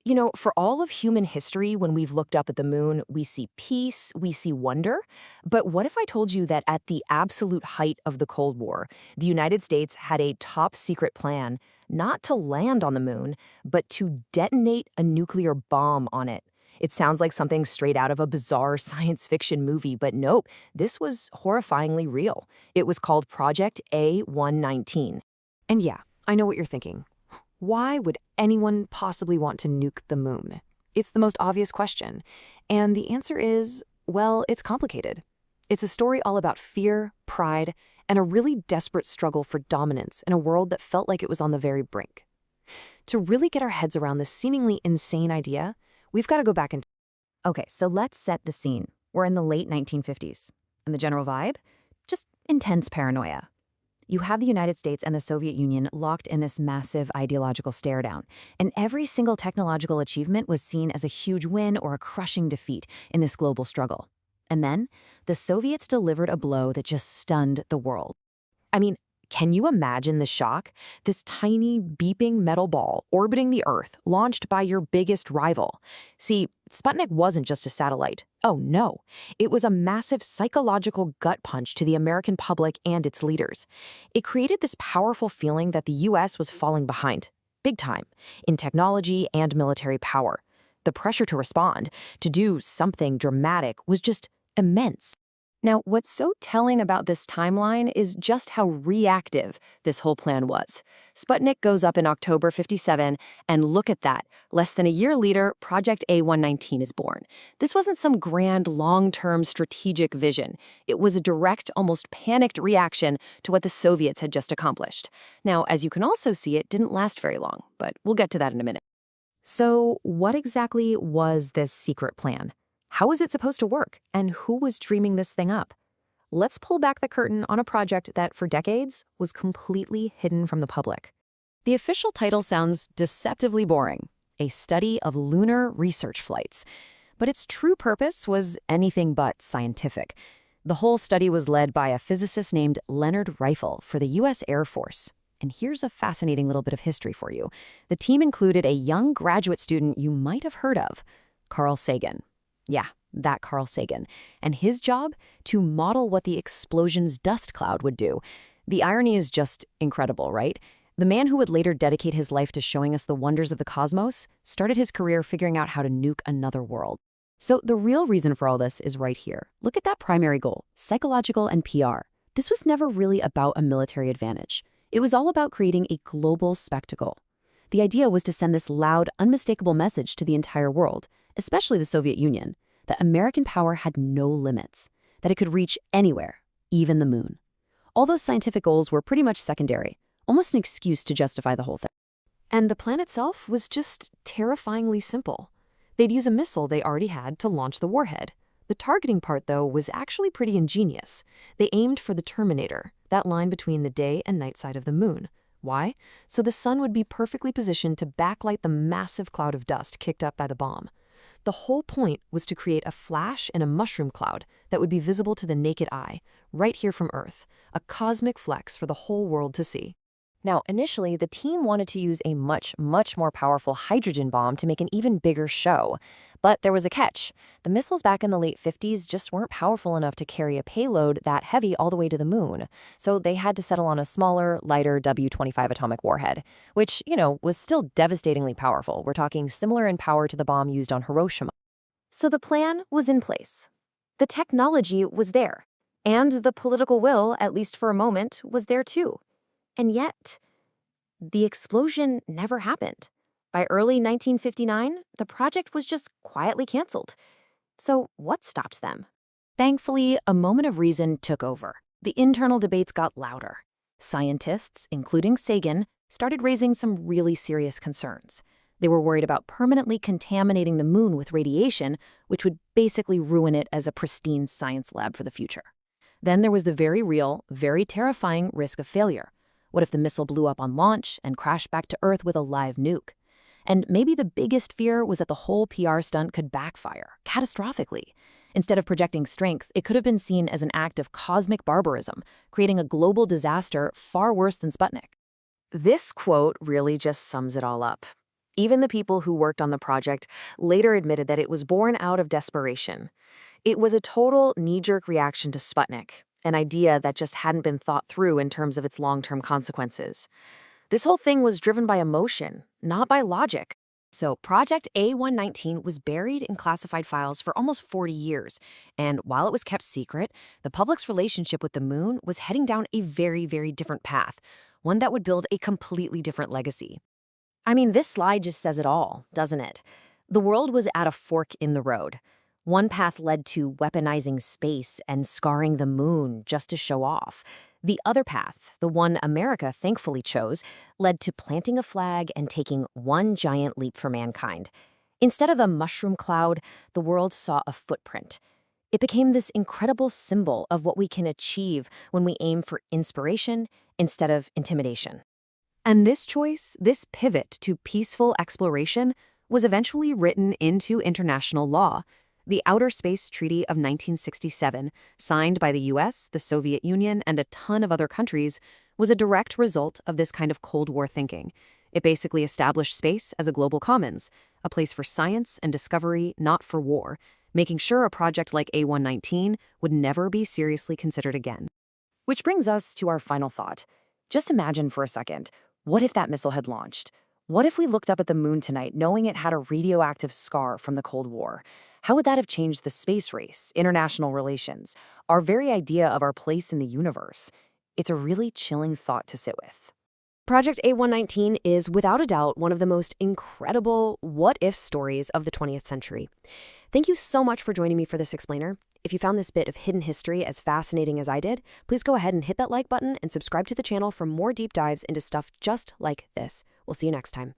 You know, for all of human history, when we've looked up at the moon, we see peace, we see wonder. But what if I told you that at the absolute height of the Cold War, the United States had a top secret plan not to land on the moon, but to detonate a nuclear bomb on it? It sounds like something straight out of a bizarre science fiction movie, but nope, this was horrifyingly real. It was called Project A119. And yeah, I know what you're thinking. Why would anyone possibly want to nuke the moon? It's the most obvious question. And the answer is, well, it's complicated. It's a story all about fear, pride, and a really desperate struggle for dominance in a world that felt like it was on the very brink. To really get our heads around this seemingly insane idea, we've got to go back in. Okay, so let's set the scene. We're in the late 1950s. And the general vibe? Just intense paranoia. You have the United States and the Soviet Union locked in this massive ideological stare-down, and every single technological achievement was seen as a huge win or a crushing defeat in this global struggle. And then, the Soviets delivered a blow that just stunned the world. I mean, can you imagine the shock? This tiny, beeping metal ball orbiting the Earth, launched by your biggest rival. See, Sputnik wasn't just a satellite. Oh no, it was a massive psychological gut punch to the American public and its leaders. It created this powerful feeling that the US was falling behind, big time, in technology and military power. The pressure to respond, to do something dramatic, was just immense. Now, what's so telling about this timeline is just how reactive this whole plan was. Sputnik goes up in October '57, and look at that. Less than a year later, Project A119 is born. This wasn't some grand, long-term strategic vision. It was a direct, almost panicked reaction to what the Soviets had just accomplished. Now, as you can also see, it didn't last very long, but we'll get to that in a minute. So, what exactly was this secret plan? How was it supposed to work, and who was dreaming this thing up? Let's pull back the curtain on a project that, for decades, was completely hidden from the public. The official title sounds deceptively boring: a study of lunar research flights. But its true purpose was anything but scientific. The whole study was led by a physicist named Leonard Riefel for the U.S. Air Force. And here's a fascinating little bit of history for you. The team included a young graduate student you might have heard of, Carl Sagan. Yeah, that Carl Sagan. And his job? To model what the explosion's dust cloud would do. The irony is just incredible, right? The man who would later dedicate his life to showing us the wonders of the cosmos started his career figuring out how to nuke another world. So the real reason for all this is right here. Look at that primary goal, psychological and PR. This was never really about a military advantage. It was all about creating a global spectacle. The idea was to send this loud, unmistakable message to the entire world, especially the Soviet Union, that American power had no limits, that it could reach anywhere, even the moon. All those scientific goals were pretty much secondary, almost an excuse to justify the whole thing. And the plan itself was just terrifyingly simple. They'd use a missile they already had to launch the warhead. The targeting part, though, was actually pretty ingenious. They aimed for the terminator, that line between the day and night side of the moon. Why? So the sun would be perfectly positioned to backlight the massive cloud of dust kicked up by the bomb. The whole point was to create a flash in a mushroom cloud that would be visible to the naked eye, right here from Earth, a cosmic flex for the whole world to see. Now, initially, the team wanted to use a much more powerful hydrogen bomb to make an even bigger show. But there was a catch. The missiles back in the late '50s just weren't powerful enough to carry a payload that heavy all the way to the moon. So they had to settle on a smaller, lighter W-25 atomic warhead, which, was still devastatingly powerful. We're talking similar in power to the bomb used on Hiroshima. So the plan was in place. The technology was there. And the political will, at least for a moment, was there too. And yet, the explosion never happened. By early 1959, the project was just quietly canceled. So what stopped them? Thankfully, a moment of reason took over. The internal debates got louder. Scientists, including Sagan, started raising some really serious concerns. They were worried about permanently contaminating the moon with radiation, which would basically ruin it as a pristine science lab for the future. Then there was the very real, very terrifying risk of failure. What if the missile blew up on launch and crashed back to Earth with a live nuke? And maybe the biggest fear was that the whole PR stunt could backfire, catastrophically. Instead of projecting strength, it could have been seen as an act of cosmic barbarism, creating a global disaster far worse than Sputnik. This quote really just sums it all up. Even the people who worked on the project later admitted that it was born out of desperation. It was a total knee-jerk reaction to Sputnik, an idea that just hadn't been thought through in terms of its long-term consequences. This whole thing was driven by emotion, not by logic. So Project A119 was buried in classified files for almost 40 years, and while it was kept secret, the public's relationship with the moon was heading down a very, very different path, one that would build a completely different legacy. I mean, this slide just says it all, doesn't it? The world was at a fork in the road. One path led to weaponizing space and scarring the moon just to show off. The other path, the one America thankfully chose, led to planting a flag and taking one giant leap for mankind. Instead of a mushroom cloud, the world saw a footprint. It became this incredible symbol of what we can achieve when we aim for inspiration instead of intimidation. And this choice, this pivot to peaceful exploration, was eventually written into international law. The Outer Space Treaty of 1967, signed by the US, the Soviet Union, and a ton of other countries, was a direct result of this kind of Cold War thinking. It basically established space as a global commons, a place for science and discovery, not for war, making sure a project like A119 would never be seriously considered again. Which brings us to our final thought. Just imagine for a second, what if that missile had launched? What if we looked up at the moon tonight knowing it had a radioactive scar from the Cold War? How would that have changed the space race, international relations, our very idea of our place in the universe? It's a really chilling thought to sit with. Project A119 is without a doubt one of the most incredible what-if stories of the 20th century. Thank you so much for joining me for this explainer. If you found this bit of hidden history as fascinating as I did, please go ahead and hit that like button and subscribe to the channel for more deep dives into stuff just like this. We'll see you next time.